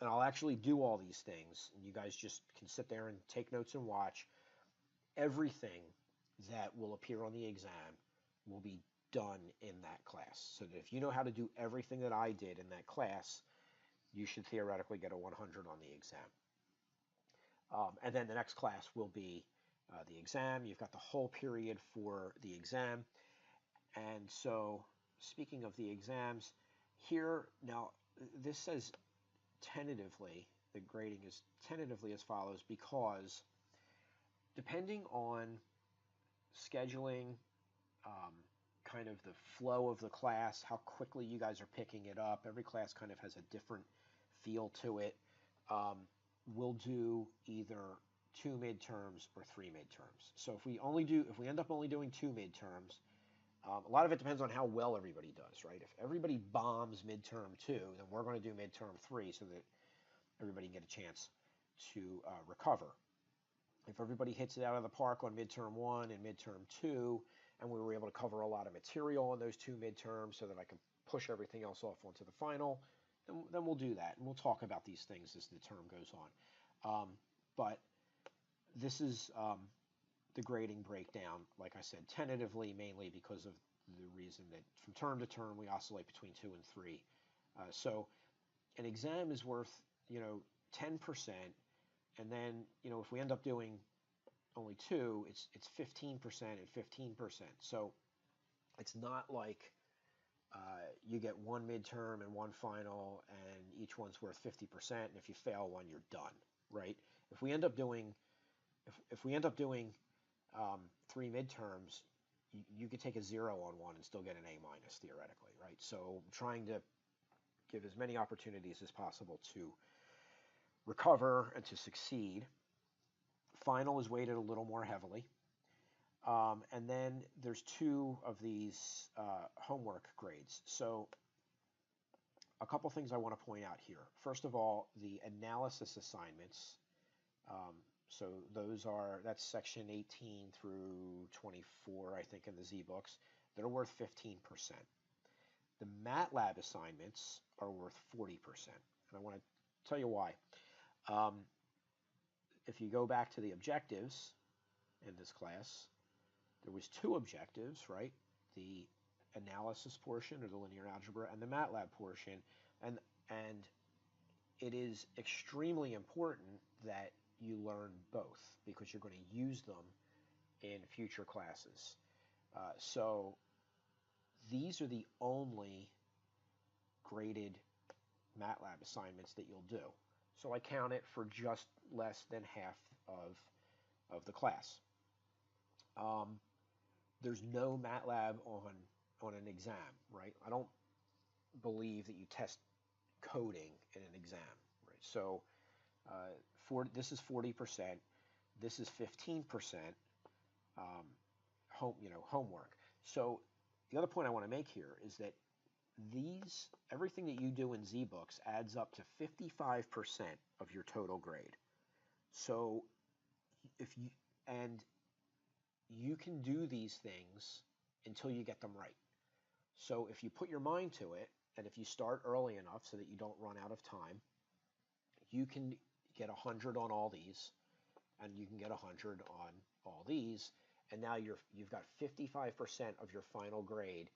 And I'll actually do all these things, and you guys just can sit there and take notes and watch. Everything that will appear on the exam will be done in that class. So that if you know how to do everything that I did in that class, you should theoretically get a 100 on the exam. And then the next class will be the exam. You've got the whole period for the exam. And so, speaking of the exams, here, now, this says tentatively, the grading is tentatively as follows, because depending on scheduling, kind of the flow of the class, how quickly you guys are picking it up, every class kind of has a different feel to it. We'll do either 2 midterms or 3 midterms. So if we end up only doing 2 midterms, a lot of it depends on how well everybody does, right? If everybody bombs midterm 2, then we're going to do midterm 3 so that everybody can get a chance to recover. If everybody hits it out of the park on midterm 1 and midterm 2, and we were able to cover a lot of material in those 2 midterms so that I can push everything else off onto the final, then we'll do that. And we'll talk about these things as the term goes on. But this is the grading breakdown, like I said, tentatively, mainly because of the reason that from term to term we oscillate between 2 and 3. So an exam is worth 10%, and then if we end up doing only 2, it's 15% and 15%. So it's not like you get 1 midterm and 1 final, and each one's worth 50%, and if you fail one, you're done, right? If we end up doing 3 midterms, you could take a 0 on one and still get an A minus theoretically, right? So I'm trying to give as many opportunities as possible to recover and to succeed. Final is weighted a little more heavily. And then there's 2 of these homework grades. So a couple things I want to point out here. First of all, the analysis assignments. So that's section 18 through 24, I think, in the Z-books. They're worth 15%. The MATLAB assignments are worth 40%. And I want to tell you why. If you go back to the objectives in this class, there was 2 objectives, right? The analysis portion, or the linear algebra, and the MATLAB portion. And it is extremely important that you learn both, because you're going to use them in future classes. So these are the only graded MATLAB assignments that you'll do. So I count it for just less than half of the class. There's no MATLAB on an exam, right? I don't believe that you test coding in an exam, right? So this is 40%, this is 15% homework. So the other point I want to make here is that everything that you do in Z-books adds up to 55% of your total grade. So you can do these things until you get them right. So if you put your mind to it, and if you start early enough so that you don't run out of time, you can get 100 on all these, and you can get 100 on all these, and now you've got 55% of your final grade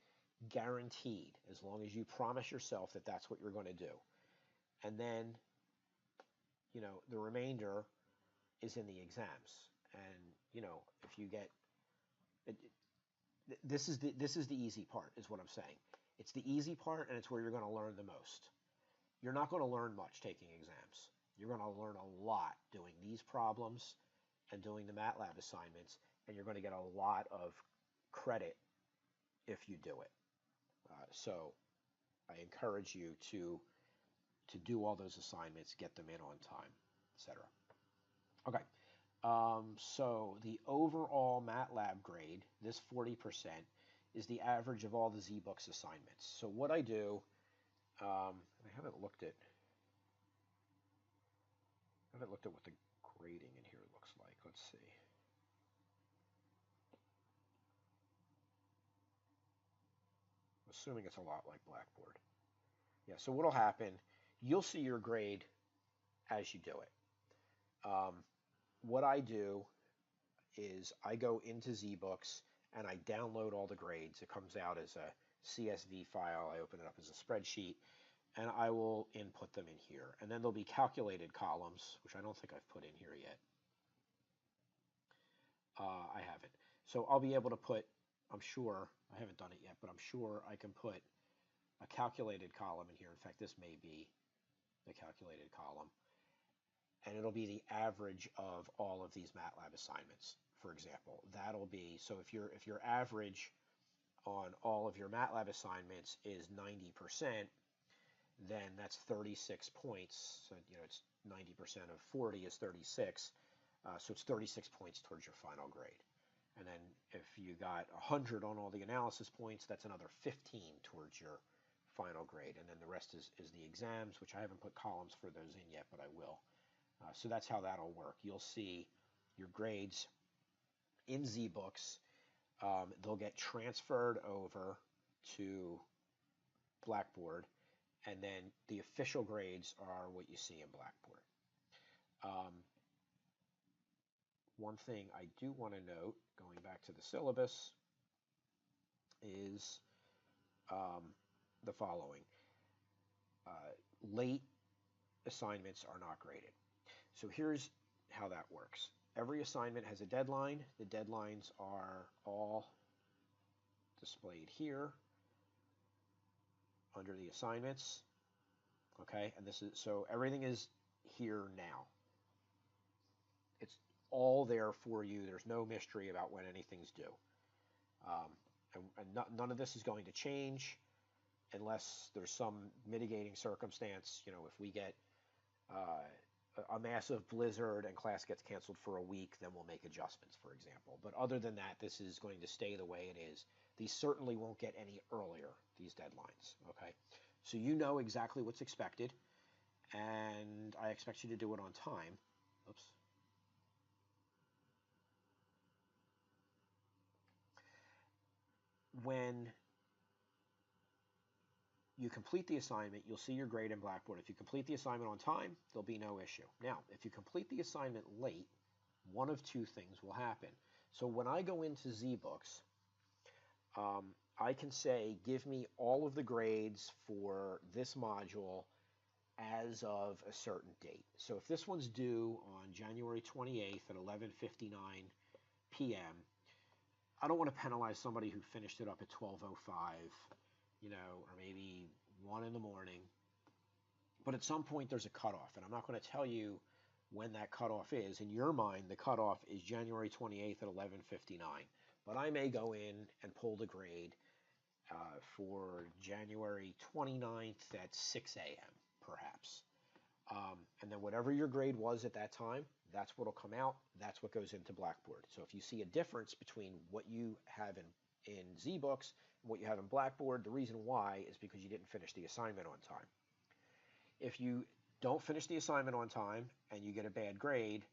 guaranteed, as long as you promise yourself that that's what you're going to do. And then, the remainder is in the exams. And, if you get this is the easy part, is what I'm saying. It's the easy part, and it's where you're going to learn the most. You're not going to learn much taking exams. You're going to learn a lot doing these problems and doing the MATLAB assignments, and you're going to get a lot of credit if you do it. So I encourage you to do all those assignments, get them in on time, etc. Okay, so the overall MATLAB grade, this 40%, is the average of all the ZBooks assignments. So what I do, I haven't looked at what the grading in here looks like. Let's see. Assuming it's a lot like Blackboard. Yeah, so what'll happen, you'll see your grade as you do it. What I do is I go into ZBooks and I download all the grades. It comes out as a CSV file. I open it up as a spreadsheet, and I will input them in here. And then there'll be calculated columns, which I don't think I've put in here yet. I haven't. So I'll be able to put, I'm sure, I haven't done it yet, but I'm sure I can put a calculated column in here. In fact, this may be the calculated column. And it'll be the average of all of these MATLAB assignments, for example. That'll be, so if your average on all of your MATLAB assignments is 90%, then that's 36 points. So, it's 90% of 40 is 36. So it's 36 points towards your final grade. And then if you got 100 on all the analysis points, that's another 15 towards your final grade. And then the rest is the exams, which I haven't put columns for those in yet, but I will. So that's how that'll work. You'll see your grades in ZBooks. They'll get transferred over to Blackboard, and then the official grades are what you see in Blackboard. One thing I do want to note, going back to the syllabus, is the following. Late assignments are not graded. So here's how that works. Every assignment has a deadline. The deadlines are all displayed here under the assignments. Okay, and this is, so everything is here now. It's all there for you. There's no mystery about when anything's due. None of this is going to change unless there's some mitigating circumstance. If we get a massive blizzard and class gets canceled for a week, then we'll make adjustments, for example. But other than that, this is going to stay the way it is. These certainly won't get any earlier, these deadlines, okay? So you know exactly what's expected, and I expect you to do it on time. Oops. When you complete the assignment, you'll see your grade in Blackboard. If you complete the assignment on time, there'll be no issue. Now, if you complete the assignment late, one of two things will happen. So when I go into ZBooks, I can say, give me all of the grades for this module as of a certain date. So if this one's due on January 28th at 11:59 p.m., I don't want to penalize somebody who finished it up at 12:05, or maybe 1 in the morning. But at some point there's a cutoff, and I'm not going to tell you when that cutoff is. In your mind, the cutoff is January 28th at 11:59. But I may go in and pull the grade for January 29th at 6 a.m., perhaps. And then whatever your grade was at that time, that's what will come out. That's what goes into Blackboard. So if you see a difference between what you have in ZBooks and what you have in Blackboard, the reason why is because you didn't finish the assignment on time. If you don't finish the assignment on time and you get a bad grade,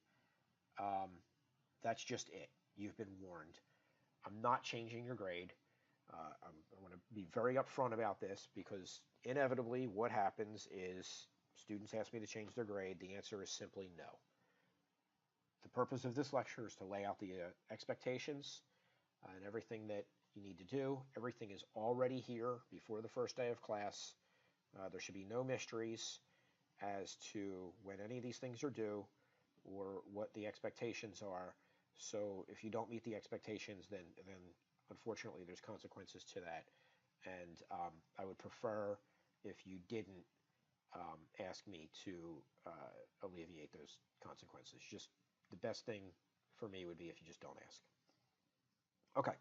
that's just it. You've been warned. I'm not changing your grade. I want to be very upfront about this, because inevitably what happens is students ask me to change their grade. The answer is simply no. The purpose of this lecture is to lay out the expectations and everything that you need to do. Everything is already here before the first day of class. There should be no mysteries as to when any of these things are due or what the expectations are. So if you don't meet the expectations, then unfortunately there's consequences to that. And I would prefer if you didn't ask me to alleviate those consequences. Just the best thing for me would be if you just don't ask. Okay,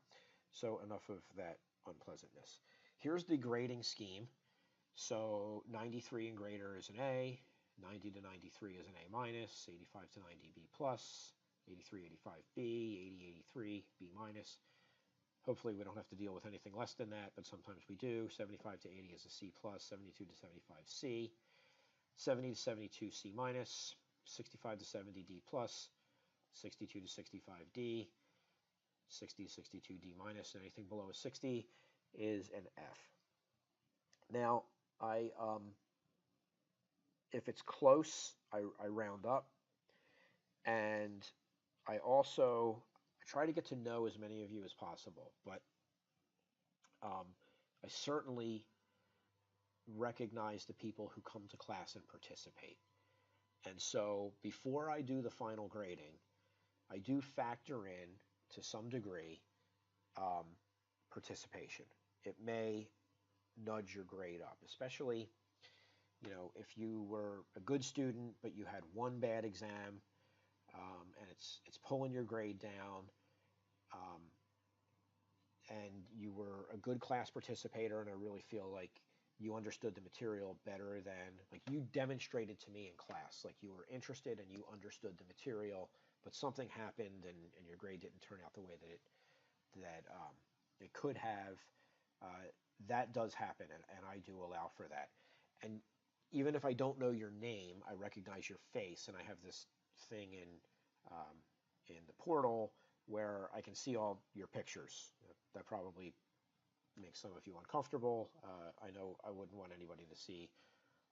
so enough of that unpleasantness. Here's the grading scheme. So 93 and greater is an A, 90 to 93 is an A minus, 85 to 90 B plus, 83, 85 B, 80, 83 B minus. Hopefully we don't have to deal with anything less than that, but sometimes we do. 75 to 80 is a C plus, 72 to 75 C, 70 to 72 C minus, 65 to 70 D plus, 62 to 65 D, 60 to 62 D minus, and anything below a 60 is an F. Now, if it's close, I round up, and I try to get to know as many of you as possible, but I certainly recognize the people who come to class and participate. And so before I do the final grading, I do factor in, to some degree, participation. It may nudge your grade up, especially, if you were a good student but you had one bad exam, and it's pulling your grade down, and you were a good class participator, and I really feel like you understood the material better than, like, you demonstrated to me in class, like you were interested and you understood the material, but something happened and your grade didn't turn out the way that it could have. That does happen, and I do allow for that. And even if I don't know your name, I recognize your face, and I have this thing in the portal where I can see all your pictures. That probably makes some of you uncomfortable. I know I wouldn't want anybody to see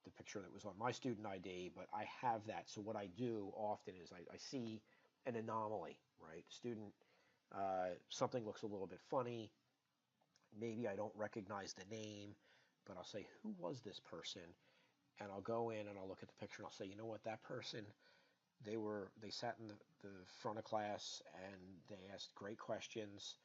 the picture that was on my student ID, but I have that. So what I do often is I see an anomaly, right? Student, something looks a little bit funny. Maybe I don't recognize the name, but I'll say, who was this person? And I'll go in and I'll look at the picture and I'll say, you know what, that person, they sat in the front of class and they asked great questions.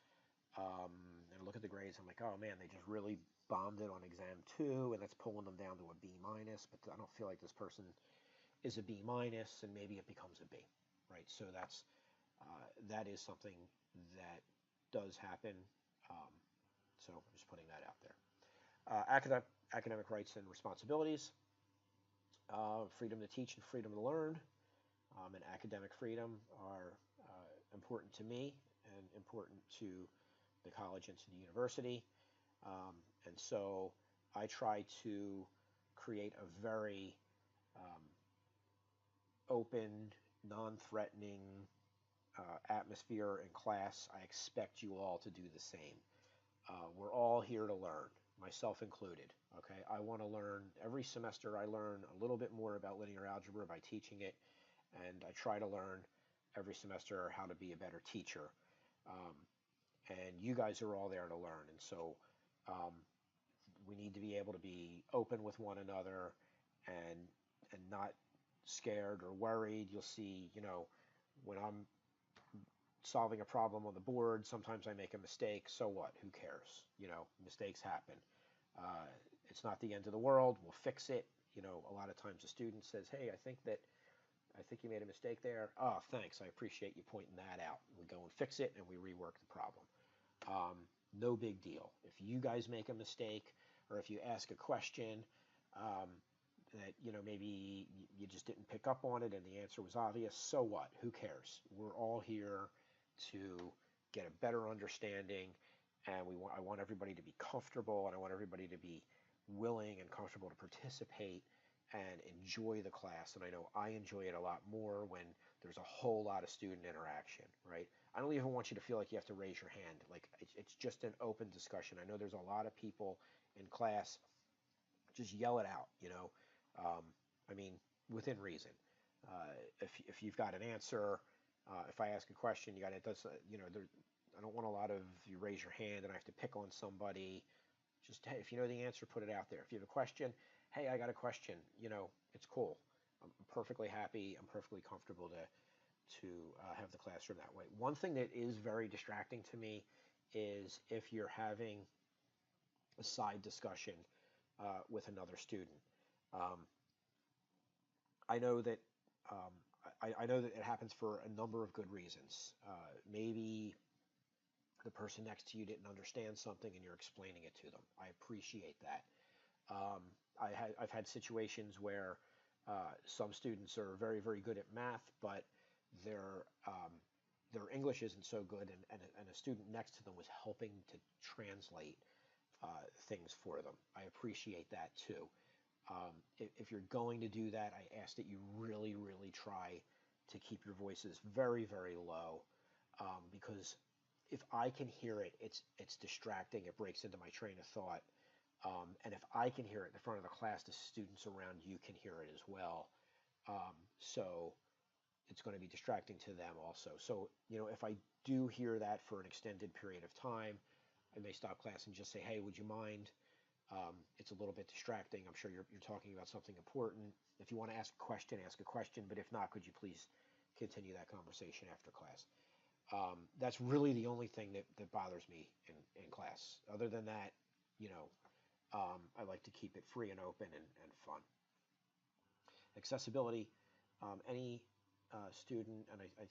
And look at the grades. I'm like, oh man, they just really bombed it on exam 2, and that's pulling them down to a B minus. But I don't feel like this person is a B minus, and maybe it becomes a B, right? So that is something that does happen. So I'm just putting that out there. Academic rights and responsibilities, freedom to teach and freedom to learn, and academic freedom are important to me and important to the college and to the university. And so I try to create a very open, non-threatening atmosphere in class. I expect you all to do the same. We're all here to learn, myself included. Okay, I want to learn. Every semester I learn a little bit more about linear algebra by teaching it, and I try to learn every semester how to be a better teacher. And you guys are all there to learn, and so we need to be able to be open with one another and not scared or worried. You'll see, when I'm solving a problem on the board, sometimes I make a mistake. So what? Who cares? Mistakes happen. It's not the end of the world. We'll fix it. A lot of times a student says, hey, I think you made a mistake there. Oh, thanks. I appreciate you pointing that out. We go and fix it, and we rework the problem. No big deal. If you guys make a mistake, or if you ask a question that maybe you just didn't pick up on it and the answer was obvious, so what? Who cares? We're all here to get a better understanding, and I want everybody to be comfortable, and I want everybody to be willing and comfortable to participate and enjoy the class. And I know I enjoy it a lot more when there's a whole lot of student interaction, right? I don't even want you to feel like you have to raise your hand. Like, it's just an open discussion. I know there's a lot of people in class, just yell it out, within reason. If you've got an answer, if I ask a question, I don't want a lot of you raise your hand and I have to pick on somebody. Just, hey, if you know the answer, put it out there. If you have a question, hey, I got a question, it's cool. I'm perfectly happy. I'm perfectly comfortable to have the classroom that way. One thing that is very distracting to me is if you're having a side discussion with another student. I know that I know that it happens for a number of good reasons. Maybe the person next to you didn't understand something and you're explaining it to them. I appreciate that. I've had situations where some students are very, very good at math, but their English isn't so good, and a student next to them was helping to translate things for them. I appreciate that too. If you're going to do that, I ask that you really, really try to keep your voices very, very low, because if I can hear it, it's distracting. It breaks into my train of thought. And if I can hear it in the front of the class, the students around you can hear it as well. So it's going to be distracting to them also. So, if I do hear that for an extended period of time, I may stop class and just say, hey, would you mind? It's a little bit distracting. I'm sure you're talking about something important. If you want to ask a question, but if not, could you please continue that conversation after class? That's really the only thing that bothers me in class. Other than that, I like to keep it free and open and fun. Accessibility, any student, and I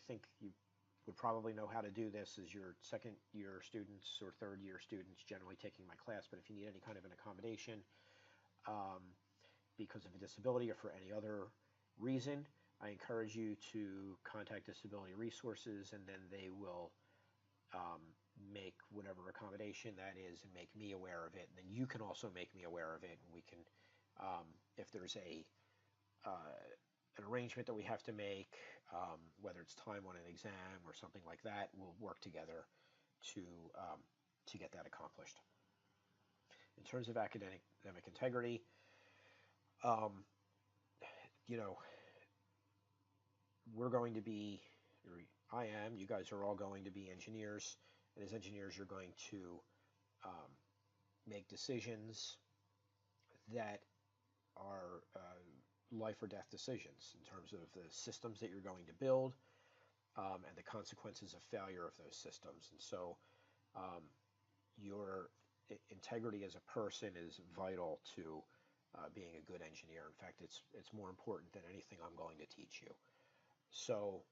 think you would probably know how to do this as your second year students or third year students generally taking my class, but if you need any kind of an accommodation because of a disability or for any other reason, I encourage you to contact Disability Resources, and then they will make whatever accommodation that is and make me aware of it. And then you can also make me aware of it, and we can, if there's an arrangement that we have to make, whether it's time on an exam or something like that, we'll work together to get that accomplished. In terms of academic integrity, we're going to be, I am, you guys are all going to be engineers, and as engineers you're going to make decisions that are life or death decisions in terms of the systems that you're going to build and the consequences of failure of those systems. And so your integrity as a person is vital to being a good engineer. In fact, it's more important than anything I'm going to teach you. So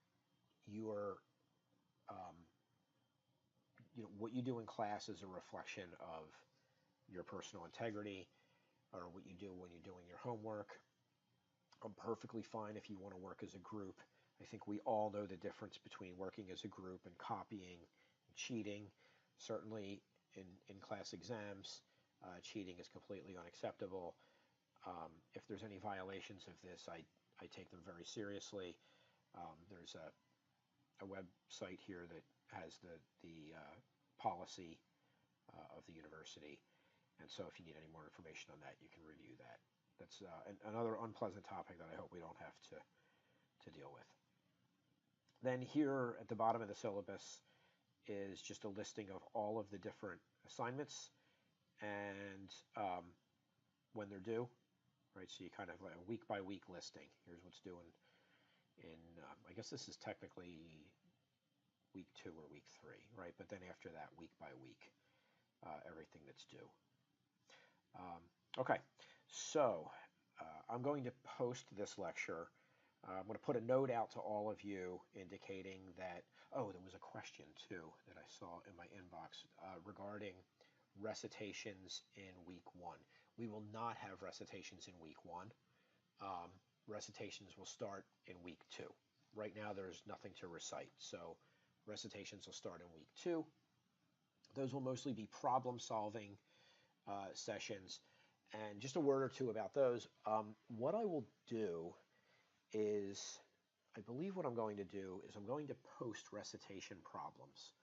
what you do in class is a reflection of your personal integrity, or what you do when you're doing your homework. I'm perfectly fine if you want to work as a group. I think we all know the difference between working as a group and copying and cheating. Certainly in class exams, cheating is completely unacceptable. If there's any violations of this, I take them very seriously. There's a website here that has the policy of the university, and so if you need any more information on that, you can review that. That's another unpleasant topic that I hope we don't have to deal with. Then here at the bottom of the syllabus is just a listing of all of the different assignments and when they're due, right? So you kind of like a week-by-week listing. Here's what's due in I guess this is technically week 2 or week 3, right? But then after that, week by week, everything that's due. Okay, so I'm going to post this lecture. I'm going to put a note out to all of you indicating that, oh, there was a question too that I saw in my inbox regarding recitations in week 1. We will not have recitations in week 1. Recitations will start in week 2. Right now there's nothing to recite, so recitations will start in week 2. Those will mostly be problem-solving sessions. And just a word or two about those. What I will do is, I believe what I'm going to do is I'm going to post recitation problems.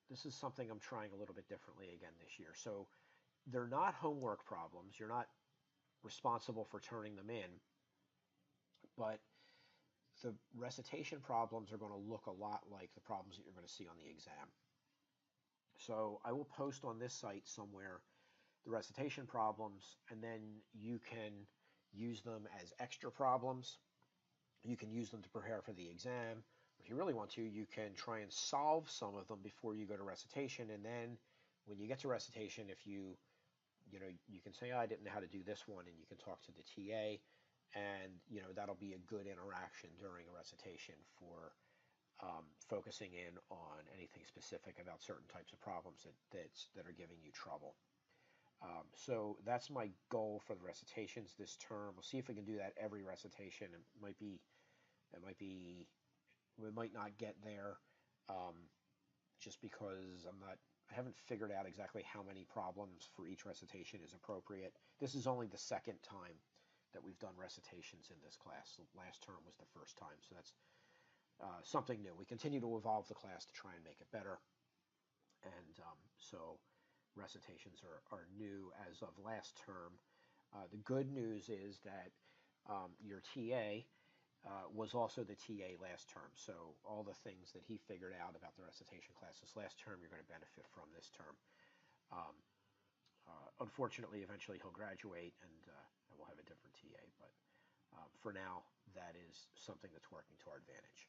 This is something I'm trying a little bit differently again this year. So they're not homework problems. You're not responsible for turning them in. But the recitation problems are going to look a lot like the problems that you're going to see on the exam. So I will post on this site somewhere the recitation problems, and then you can use them as extra problems. You can use them to prepare for the exam. If you really want to, you can try and solve some of them before you go to recitation, and then when you get to recitation, if you can say, oh, I didn't know how to do this one, and you can talk to the TA and that'll be a good interaction during a recitation for focusing in on anything specific about certain types of problems that are giving you trouble. So that's my goal for the recitations this term. We'll see if we can do that every recitation. We might not get there, just because I haven't figured out exactly how many problems for each recitation is appropriate. This is only the second time that we've done recitations in this class. The last term was the first time, so that's something new. We continue to evolve the class to try and make it better, and so recitations are new as of last term. The good news is that your TA was also the TA last term, so all the things that he figured out about the recitation classes last term, you're going to benefit from this term. Unfortunately, eventually he'll graduate, and we'll have a different TA, but for now, that is something that's working to our advantage.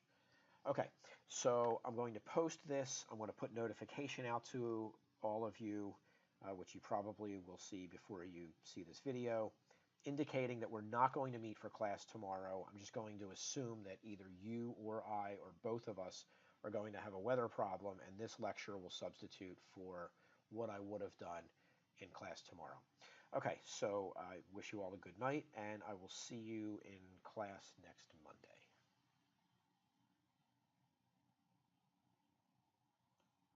Okay, so I'm going to post this. I'm going to put notification out to all of you, which you probably will see before you see this video, indicating that we're not going to meet for class tomorrow. I'm just going to assume that either you or I or both of us are going to have a weather problem, and this lecture will substitute for what I would have done in class tomorrow. Okay, so I wish you all a good night, and I will see you in class next Monday.